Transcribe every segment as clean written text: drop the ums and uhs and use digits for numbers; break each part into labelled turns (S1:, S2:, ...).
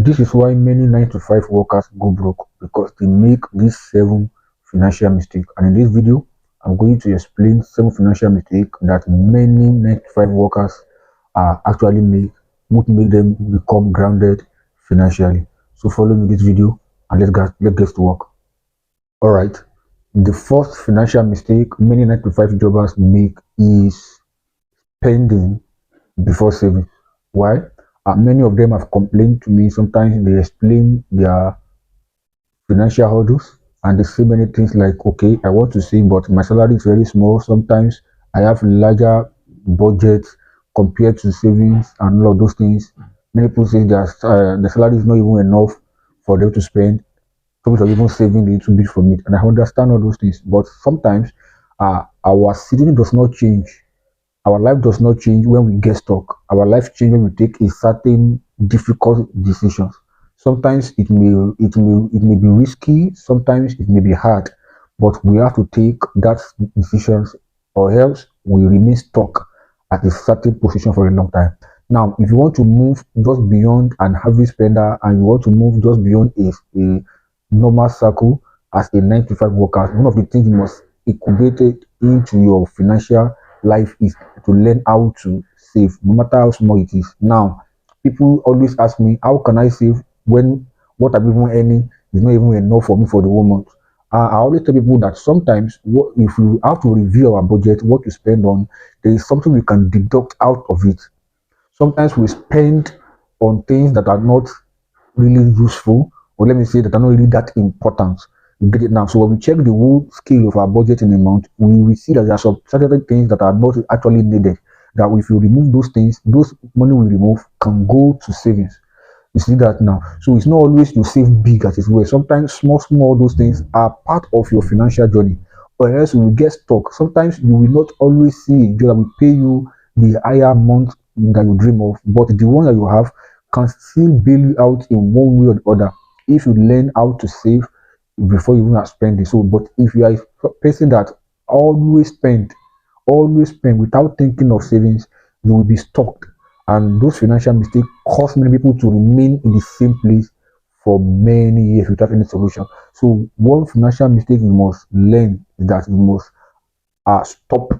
S1: This is why many 9 to 5 workers go broke, because they make these 7 financial mistakes. And in this video, I'm going to explain 7 financial mistakes that many 9 to 5 workers actually make, would make them become grounded financially. So follow me this video and let's get to work. All right. The first financial mistake many 9 to 5 jobbers make is spending before saving. Why? Many of them have complained to me. Sometimes they explain their financial hurdles and they say many things like, okay, I want to save, but my salary is very small. Sometimes I have larger budgets compared to savings and all of those things. Many people say the salary is not even enough for them to spend. Some people are even saving a little bit from it, and I understand all those things. But sometimes our situation does not change. Our life does not change when we get stuck. Our life changes when we take a certain difficult decisions. Sometimes it may be risky, sometimes it may be hard, but we have to take that decisions, or else we remain stuck at a certain position for a long time. Now, if you want to move just beyond an average spender and you want to move just beyond a normal circle as a 9 to 5 worker, one of the things you must incubate it into your financial life is to learn how to save, no matter how small it is. Now, people always ask me, how can I save when what I'm even earning is not even enough for me for the whole month? I always tell people that sometimes if you have to review our budget, what you spend on, there is something we can deduct out of it. Sometimes we spend on things that are not really useful, or let me say that are not really that important. You get it now. So when we check the whole scale of our budget in a month, we will see that there are some certain things that are not actually needed. That if you remove those things, those money we remove can go to savings. You see that now. So it's not always you save big as it were. Sometimes small those things are part of your financial journey. Or else you will get stuck. Sometimes you will not always see a job that will pay you the higher amount that you dream of, but the one that you have can still bail you out in one way or the other if you learn how to save before you even spend it. So, but if you are a person that always spend without thinking of savings, you will be stuck. And those financial mistakes cause many people to remain in the same place for many years without any solution. So, one financial mistake you must learn is that you must stop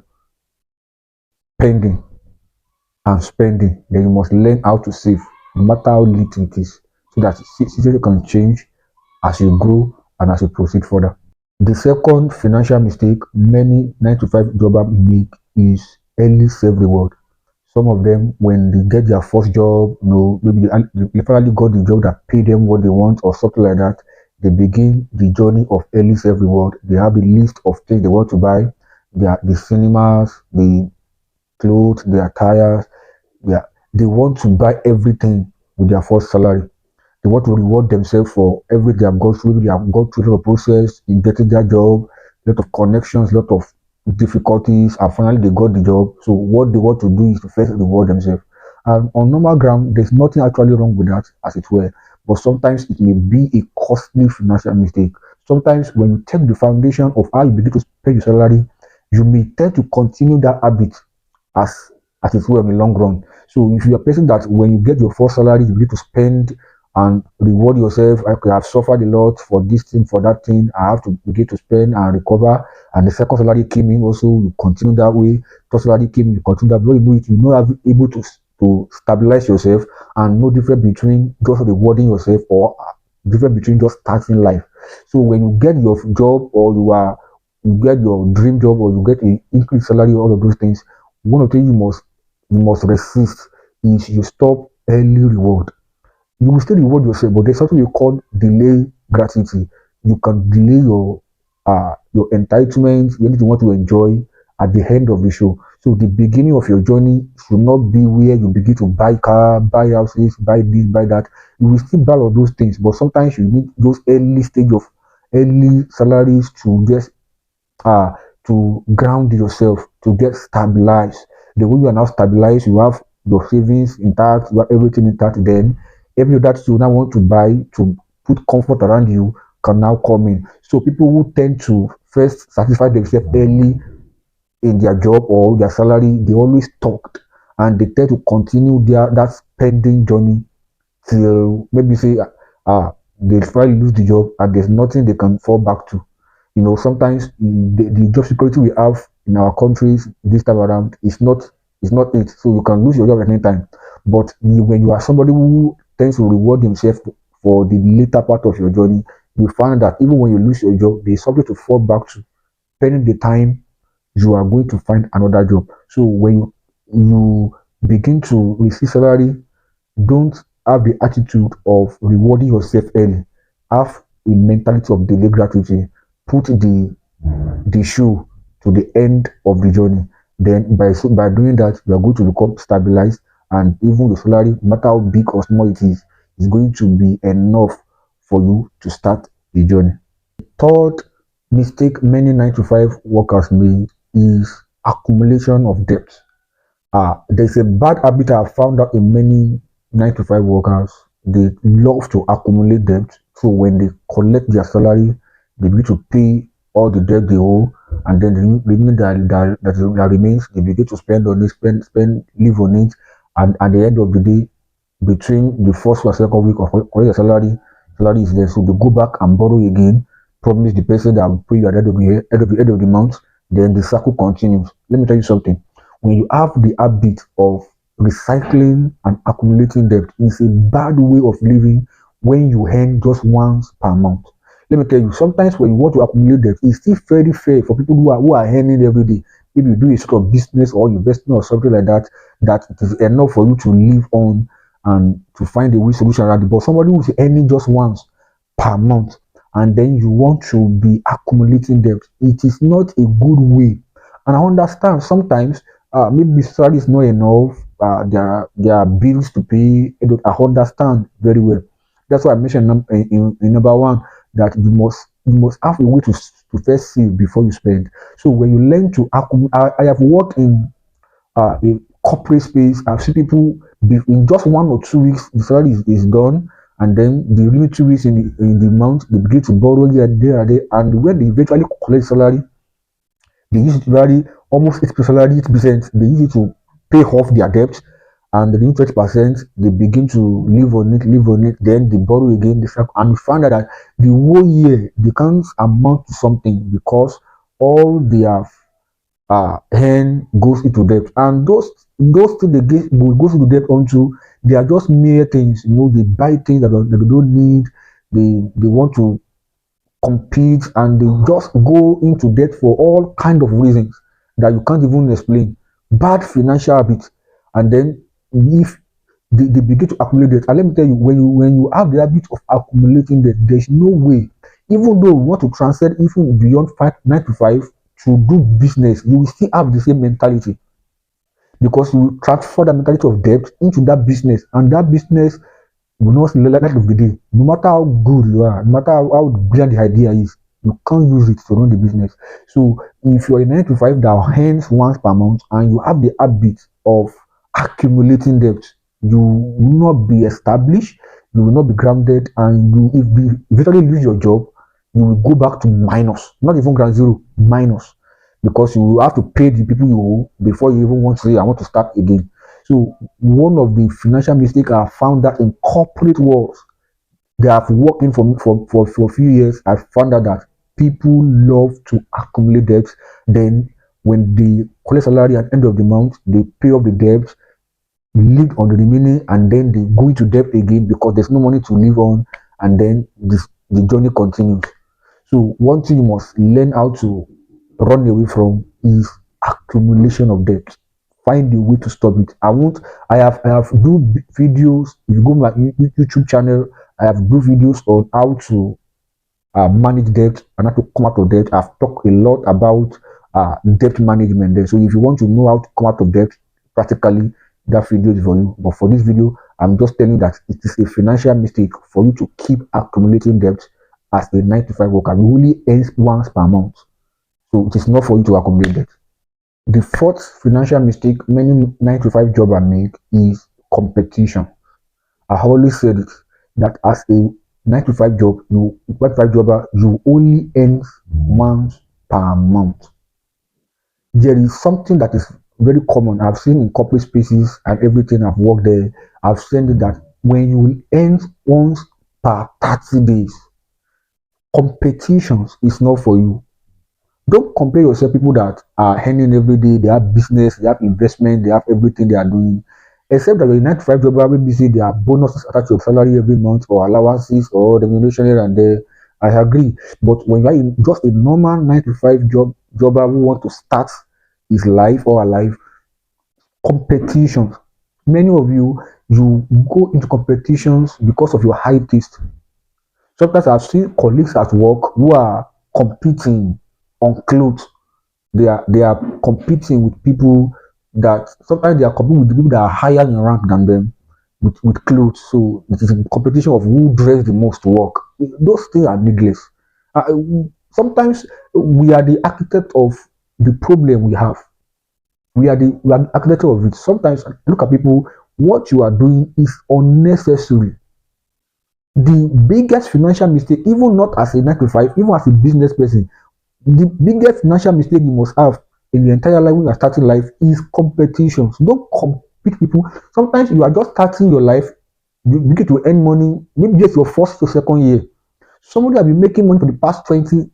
S1: spending and spending. Then you must learn how to save, no matter how little it is, so that situation can change as you grow and as you proceed further. The second financial mistake many 9 to 5 jobbers make is early self-reward. Some of them, when they get their first job, maybe they finally got the job that pay them what they want or something like that, they begin the journey of early self-reward. They have a list of things they want to buy, the cinemas, the clothes, the attires. They want to buy everything with their first salary. They want to reward themselves for everything they have gone through. They have gone through a lot of process in getting their job, a lot of connections, a lot of difficulties, and finally they got the job. So what they want to do is to first reward themselves. And on normal ground, there's nothing actually wrong with that, as it were. But sometimes it may be a costly financial mistake. Sometimes when you take the foundation of how you begin to spend your salary, you may tend to continue that habit as it were in the long run. So if you're a person that when you get your first salary, you begin to spend and reward yourself, okay, I've suffered a lot for this thing, for that thing, I have to begin to spend and recover. And the second salary came in, also you continue that way. Third salary came in, you continue that way. You know it, you're not able to stabilize yourself, and no difference between just rewarding yourself or difference between just starting life. So when you get your job, or you get your dream job, or you get an increased salary, all of those things, one of the things you must resist is you stop early reward. You will still reward yourself, but there's something you call delay gratitude. You can delay your entitlement, anything you want to enjoy at the end of the show. So the beginning of your journey should not be where you begin to buy car, buy houses, buy this, buy that. You will still buy all those things, but sometimes you need those early stage of early salaries to just to ground yourself, to get stabilized. The way you are now stabilized, you have your savings intact, you have everything intact, then every that you now want to buy to put comfort around you can now come in. So people who tend to first satisfy themselves early in their job or their salary, they always talk, and they tend to continue that spending journey till maybe say they finally lose the job and there's nothing they can fall back to. Sometimes the job security we have in our countries this time around is not it. So you can lose your job at any time. But when you are somebody who tends to reward himself for the later part of your journey, you find that even when you lose your job, there's something to fall back to. Spending the time, you are going to find another job. So when you begin to receive salary, don't have the attitude of rewarding yourself early. Have a mentality of delayed gratitude. Put the shoe to the end of the journey. Then by doing that, you are going to become stabilized, and even the salary, no matter how big or small it is going to be enough for you to start the journey. Third mistake many 9 to 5 workers make is accumulation of debt. There's a bad habit I've found out in many 9 to 5 workers. They love to accumulate debt. So when they collect their salary, they need to pay all the debt they owe, and then the remaining that remains, they begin to spend on it, live on it, and at the end of the day, between the first or second week of collect the salary is there. So they go back and borrow again, promise the person that will pay you at the end of the year, end of the month. Then the cycle continues. Let me tell you something. When you have the habit of recycling and accumulating debt, it's a bad way of living when you earn just once per month. Let me tell you, sometimes when you want to accumulate debt, it's still very fair for people who are earning every day. Maybe you do a sort of business or investment or something like that, that it is enough for you to live on and to find a way solution around it. But somebody who is earning just once per month and then you want to be accumulating debt, it is not a good way. And I understand sometimes maybe salary is not enough. There are bills to pay. I understand very well. That's why I mentioned in number one that you must have a way to first save before you spend. So when you learn to accumulate, I have worked in corporate space. I've seen people in just 1 or 2 weeks the salary is done, and then the remaining 2 weeks in the month they begin to borrow here, there, and there, and when they eventually collect salary, they use it to vary almost 80%, 80%. They use it to pay off their debt, and the 20% they begin to live on it. Then they borrow again, and we find out that the whole year they can't amount to something because all they have hand goes into debt, and those things they goes into debt onto, they are just mere things. They buy things that they don't need. They want to compete, and they just go into debt for all kind of reasons that you can't even explain. Bad financial habits, and then if they begin to accumulate debt, and let me tell you, when you have the habit of accumulating debt, there's no way, even though you want to transcend even beyond 9 to 5 to do business, you will still have the same mentality, because you transfer the mentality of debt into that business, and that business will not see the light of the day. No matter how good you are, no matter how brilliant the idea is, you can't use it to run the business. So if you're a 9 to 5 that earns once per month and you have the habit of accumulating debt, you will not be established, you will not be grounded, and if you eventually lose your job, you will go back to minus, not even ground zero, minus, because you will have to pay the people you owe before you even want to say, I want to start again. So one of the financial mistakes I found that in corporate world that I've worked in for a few years, I found out that people love to accumulate debts. Then when they collect salary at the end of the month, they pay off the debt, live on the remaining, and then they go into debt again because there's no money to live on, and then the journey continues. So one thing you must learn how to run away from is accumulation of debt. Find a way to stop it. I have do videos. If you go to my YouTube channel, I have do videos on how to manage debt and how to come out of debt. I've talked a lot about debt management there. So if you want to know how to come out of debt practically, that video is for you. But for this video, I'm just telling you that it is a financial mistake for you to keep accumulating debt as a 9 to 5 worker. You only earn once per month, so it is not for you to accumulate debt. The fourth financial mistake many 9 to 5 jobbers make is competition. I always said it, that as a 9 to 5 jobber, you only earn once per month. There is something that is very common. I've seen in corporate spaces and everything. I've worked there. I've seen that when you earn once per 30 days, competitions is not for you. Don't compare yourself people that are earning every day, they have business, they have investment, they have everything they are doing. Except that you're a 9 to 5 job, maybe see there are bonuses attached to your salary every month, or allowances, or remuneration here and there. I agree. But when you're in just a normal 9 to 5 jobber who want to start his life or her life, competitions. Many of you go into competitions because of your high taste. Sometimes I've seen colleagues at work who are competing on clothes. They are competing with people that sometimes they are competing with the people that are higher in rank than them with clothes. So it is a competition of who dress the most to work. Those things are needless. Sometimes we are the architect of the problem we have. We are the architect of it. Sometimes look at people, what you are doing is unnecessary. The biggest financial mistake, even not as a 9 to 5, even as a business person, the biggest financial mistake you must have in your entire life when you are starting life is competitions. Don't compete people. Sometimes you are just starting your life, you begin to earn money, maybe just your first to second year. Somebody has been making money for the past 20,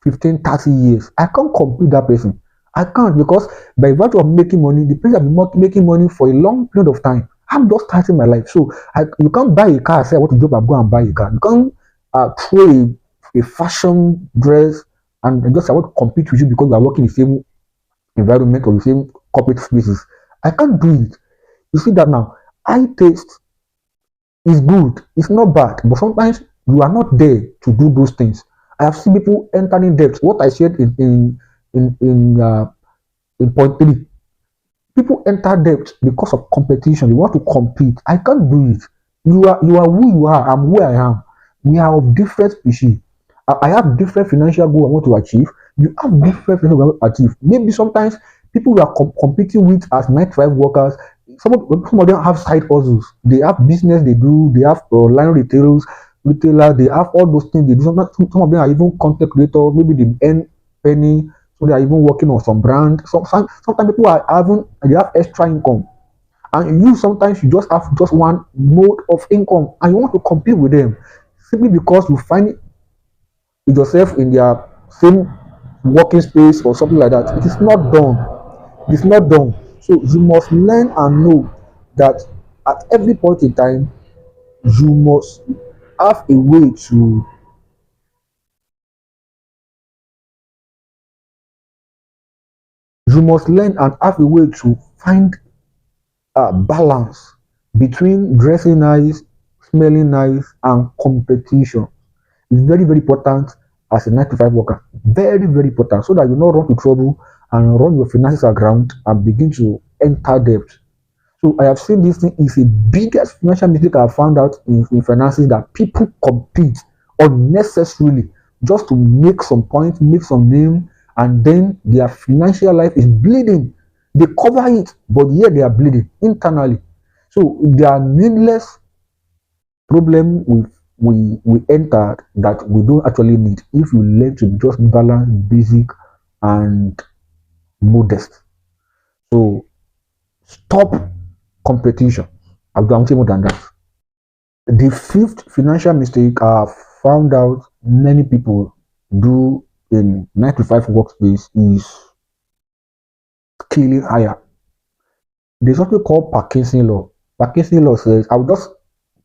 S1: 15, 30 years. I can't compete that person. I can't, because by virtue of making money, the person has been making money for a long period of time. I'm just starting my life. So you can't buy a car and say, I want to drop and go and buy a car. You can't throw a fashion dress and just I want to compete with you because we are working in the same environment or the same corporate spaces. I can't do it. You see that now. Eye taste is good. It's not bad. But sometimes you are not there to do those things. I have seen people entering debt. What I said in in uh, in point three, people enter debt because of competition. You want to compete. I can't do it. You are who you are. I'm who I am. We are of different species. I have different financial goals I want to achieve. You have different financial goals I want to achieve. Maybe sometimes people you are competing with as 9 to 5 workers, some of them have side hustles. They have business they do. They have online retailer. They have all those things they do. Some of them are even content creators. Maybe they earn penny, so they are even working on some brand. Sometimes people are having they have extra income, and you sometimes you just have just one mode of income, and you want to compete with them simply because you find yourself in their same working space or something like that. It is not done. It is not done. So you must learn and know that at every point in time you must have a way to you must learn and have a way to find a balance between dressing nice, smelling nice, and competition. It's very, very important as a 9 to 5 worker. Very, very important, so that you not run into trouble and run your finances aground and begin to enter debt. So I have seen this thing is the biggest financial mistake I have found out in finances, that people compete unnecessarily just to make some point, make some name, and then their financial life is bleeding. They cover it, but yet they are bleeding internally. So there are needless problem we entered that we don't actually need if you learn to just balance basic and modest. So stop competition. I've done more than that. The fifth financial mistake I found out many people do in 9 to 5 workspace is scaling higher. There's something called Parkinson law. Parkinson law says, I'll just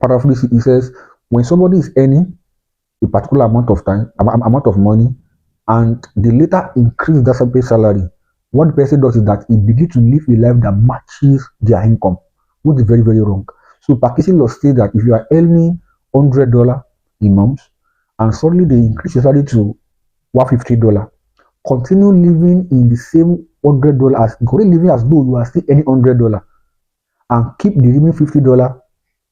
S1: paraphrase it. It says, when somebody is earning a particular amount of money, and they later increase that salary, what the person does is that he begins to live a life that matches their income, which is very, very wrong. So Parkinson law says that if you are earning $100 a month and suddenly they increase your salary to $150, continue living in the same $100 as continue living as though you are still earning $100, and keep the remaining $50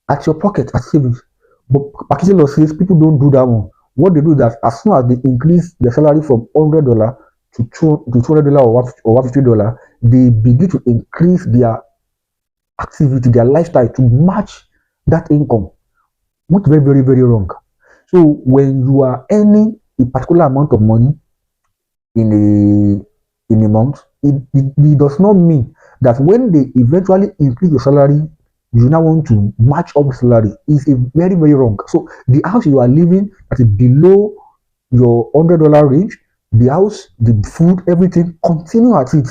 S1: at your pocket as savings. But Parkinson law says people don't do that one. What they do is that as soon as they increase their salary from $100 to $200 or $150, they begin to increase their activity, their lifestyle to match that income, which is very, very, very wrong. So when you are earning a particular amount of money in a month, it does not mean that when they eventually increase your salary, you now want to match up salary is a very, very wrong. So the house you are living that is below your $100 range, the house, the food, everything, continue at it.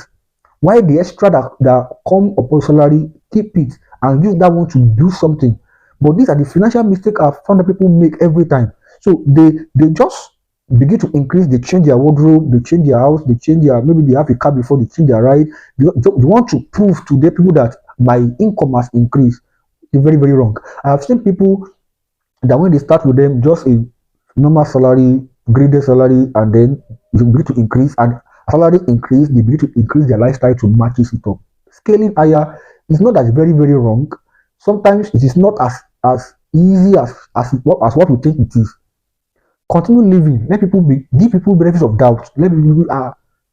S1: Why the extra that come upon salary, keep it and use that one to do something. But these are the financial mistakes I've found that people make every time. So they just begin to increase, they change their wardrobe, they change their house, they change their, maybe they have a car before they change their ride. They want to prove to the people that my income has increased. It's very, very wrong. I have seen people that when they start with them, just a normal salary, graded salary, and then you begin to increase, and salary increase, they begin to increase their lifestyle to match it up. Scaling higher is not as very, very wrong. Sometimes it is not as easy as what we think it is. Continue living. Let people give people benefits of doubt. Let people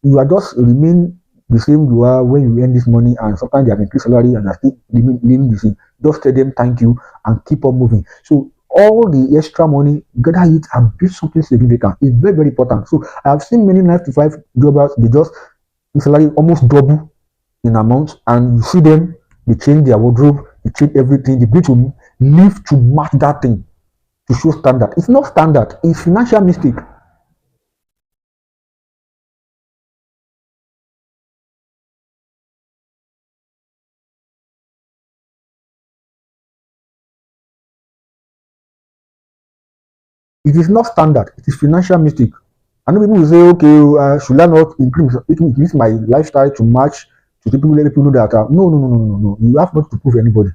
S1: you are just remain the same you are when you earn this money, and sometimes they have increased salary and are still living the same. Just tell them thank you and keep on moving. So all the extra money, gather it and build something significant. It's very, very important. So I have seen many 9 to 5 jobbers, they just salary almost double in amount, and you see them, they change their wardrobe, they change everything, they begin to live to match that thing to show standard. It's not standard, it's financial mistake. It is not standard, it is financial mistake. I know people will say, okay, should I not increase my lifestyle to match to people, let people know that no. You have not to prove anybody.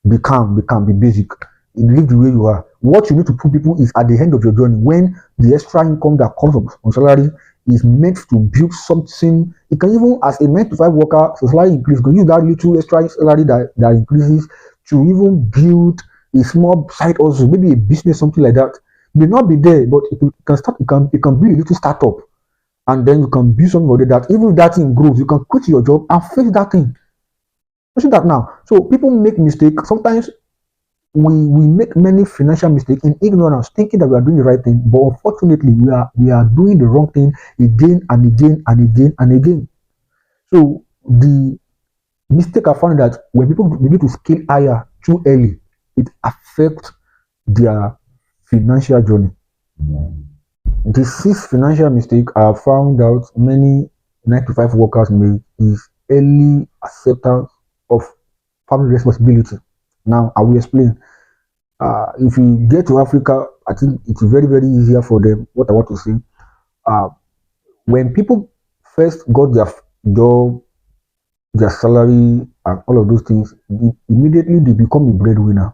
S1: Be calm, be basic. Live the way you are. What you need to prove people is at the end of your journey, when the extra income that comes on salary is meant to build something. It can even, as a 9 to 5 worker, so salary increase, you can use that little extra salary that increases to even build a small side also, maybe a business, something like that. It may not be there, but it can start, it can be a little startup, and then you can build something for that. Even if that thing grows, you can quit your job and face that thing. You see that now. So people make mistakes. Sometimes we make many financial mistakes in ignorance, thinking that we are doing the right thing, but unfortunately we are doing the wrong thing again and again and again and again. So the mistake I found that when people begin to scale higher too early, it affects their financial journey. The sixth financial mistake I found out many 9 to 5 workers make is early acceptance of family responsibility. Now I will explain. If you get to Africa, I think it's very, very easier for them. What I want to say, uh, when people first got their job, their salary, and all of those things, immediately they become a breadwinner.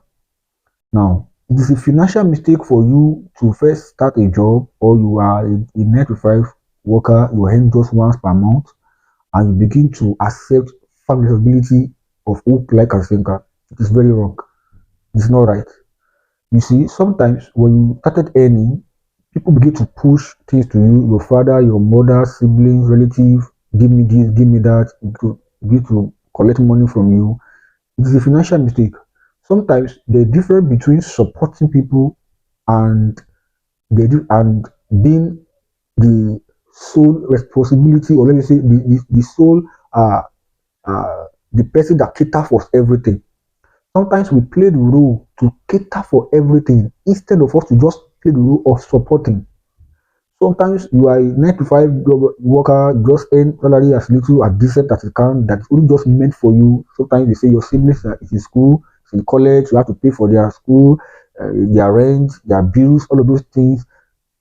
S1: Now, it is a financial mistake for you to first start a job, or you are a 9 to 5 worker, you earn just once per month, and you begin to accept family responsibility of hook, like and sinker. It is very wrong. It's not right. You see, sometimes when you started earning, people begin to push things to you, your father, your mother, siblings, relatives, give me this, give me that, begin to collect money from you. It is a financial mistake. Sometimes the difference between supporting people and and being the sole responsibility, or let me say the sole the person that cater for everything. Sometimes we play the role to cater for everything instead of us to just play the role of supporting. Sometimes you are a 9 to 5 job worker, just earn salary as little as decent as you can, that's only just meant for you. Sometimes they say your siblings are in school, in college, you have to pay for their school, their rent, their bills, all of those things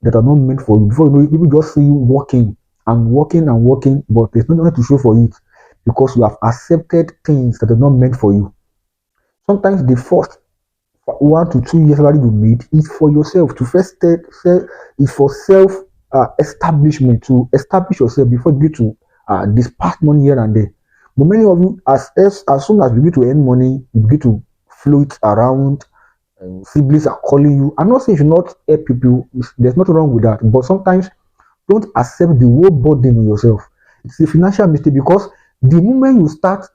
S1: that are not meant for you. Before you know it, people just see you working and working and working, but there's nothing to show for it because you have accepted things that are not meant for you. Sometimes the first 1 to 2 years salary you made is for yourself to first is for self establishment, to establish yourself before you get to disperse money here and there. But many of you, as soon as you begin to earn money, you begin to flow it around. Siblings are calling you. I'm not saying you should not help people. There's nothing wrong with that. But sometimes don't accept the whole burden on yourself. It's a financial mistake because the moment you start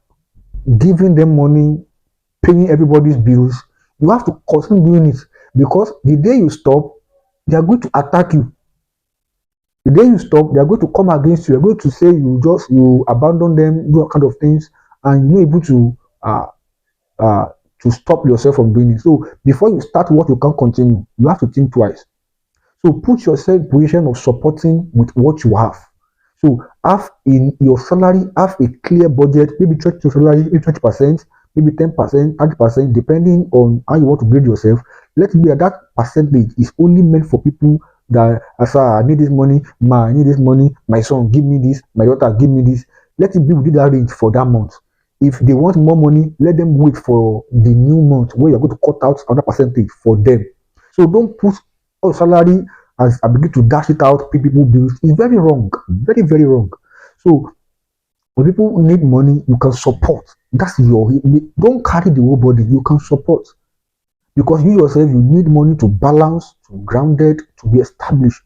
S1: giving them money, paying everybody's bills, you have to continue doing it because the day you stop, they are going to attack you. The day you stop, they are going to come against you. They're going to say you abandon them, do all kind of things, and you're not able uh, to stop yourself from doing it. So before you start what you can't continue, you have to think twice. So put yourself in position of supporting with what you have. So have in your salary, have a clear budget, maybe 20 salary, maybe 20%, maybe 10%, 30%, depending on how you want to grade yourself. Let it be that percentage is only meant for people that as I need this money, I need this money, my son give me this, my daughter give me this. Let it be within that range for that month. If they want more money, let them wait for the new month where you're going to cut out another percentage for them. So don't put all salary as I begin to dash it out, pay people bills. It's very wrong, very, very wrong. So when people need money, you can support. That's your, don't carry the whole body, you can support. Because you yourself, you need money to balance, to grounded, to be established.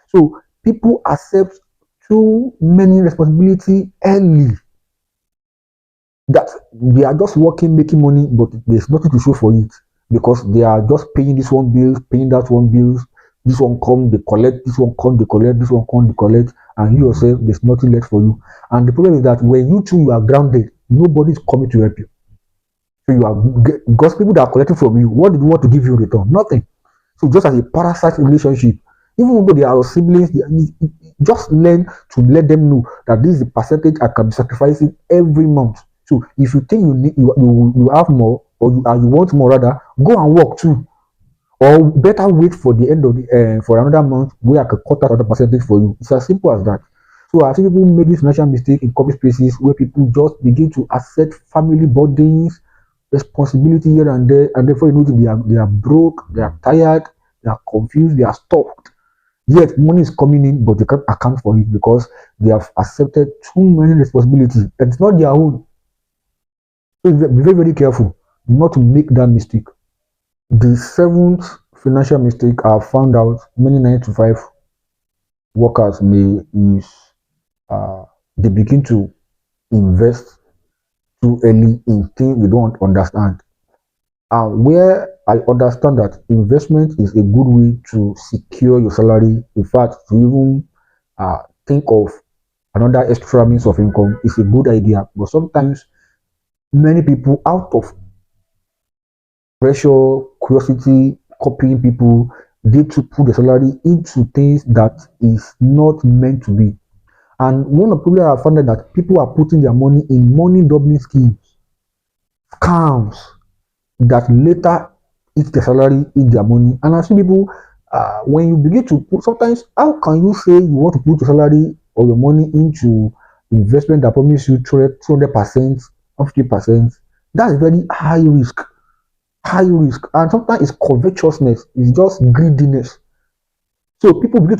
S1: So people accept too many responsibility early, that they are just working, making money, but there's nothing to show for it because they are just paying this one bill, paying that one bill. This one come, they collect. This one come, they collect. This one come, they collect. And you yourself, there's nothing left for you. And the problem is that when you two you are grounded, nobody's coming to help you. So you are because people that are collecting from you, what did you want to give you in return? Nothing. So just as a parasite relationship, even though they are siblings, just learn to let them know that this is the percentage I can be sacrificing every month. So if you think you need you have more or you want more rather, go and work too. Or better wait for the end of the for another month where I can cut out other percentage for you. It's as simple as that. So I see people make this financial mistake in public spaces where people just begin to accept family burdens, responsibility here and there, and therefore you know they are broke, they are tired, they are confused, they are stuck. Yet money is coming in, but they can't account for it because they have accepted too many responsibilities. And it's not their own. So be very, very careful not to make that mistake. The seventh financial mistake I have found out many 9 to 5 workers may is they begin to invest too early in things they don't understand. Where I understand that investment is a good way to secure your salary, in fact, to even think of another extra means of income is a good idea. But sometimes many people, out of pressure, curiosity, copying people, they to put the salary into things that is not meant to be. And one of the problems I found that people are putting their money in money doubling schemes, scams that later eat the salary, eat their money. And I see people, when you begin to put, sometimes, how can you say you want to put your salary or your money into investment that promise you 200% or 50%? That's very high risk. High risk. And sometimes it's covetousness, it's just greediness. So people begin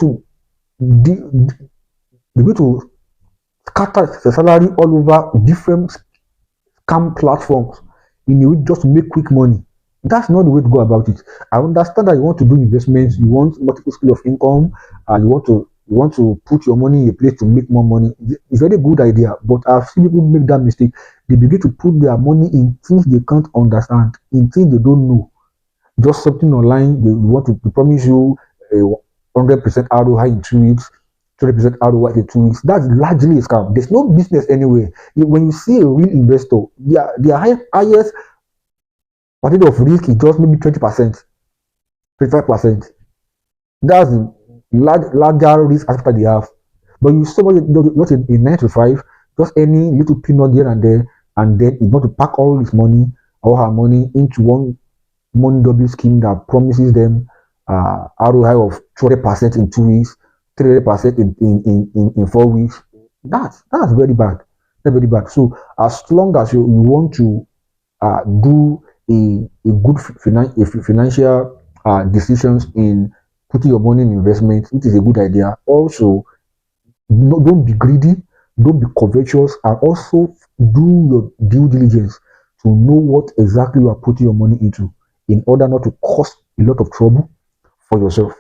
S1: to scatter the salary all over different scam platforms in a way just to make quick money. That's not the way to go about it. I understand that you want to do investments, you want multiple streams of income, and you want to put your money in a place to make more money. It's a very good idea, but I've seen people make that mistake. They begin to put their money in things they can't understand, in things they don't know. Just something online, they want to promise you a 100% ROI in 2 weeks, 20% ROI in 2 weeks. That's largely a scam. There's no business anywhere. When you see a real investor, their highest percentage of risk is just maybe 20%, 25%. That's the larger risk aspect they have. But you somebody just in 9 to 5, just any little peanut here and there, and then you want to pack all his money or her money into one money double scheme that promises them ROI of 200% in 2 weeks, 300% in 4 weeks. That's very bad. That's very bad. So as long as you want to do a good financial decisions in putting your money in investment, it is a good idea. Also, don't be greedy, don't be covetous, and also do your due diligence to know what exactly you are putting your money into in order not to cause a lot of trouble for yourself.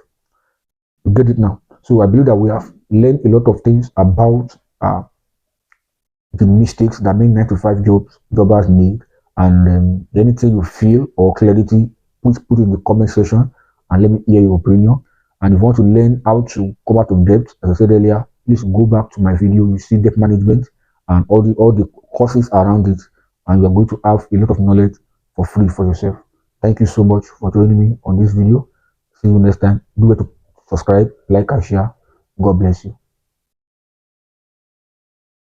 S1: You get it now? So I believe that we have learned a lot of things about the mistakes that many 9 to 5 jobbers make, and anything you feel or clarity, please put in the comment section and let me hear your opinion. And if you want to learn how to come out of debt, as I said earlier, please go back to my video. You see debt management and all the courses around it, and you're going to have a lot of knowledge for free for yourself. Thank you so much for joining me on this video. See you next time. Do it to subscribe, like, and share. God bless you.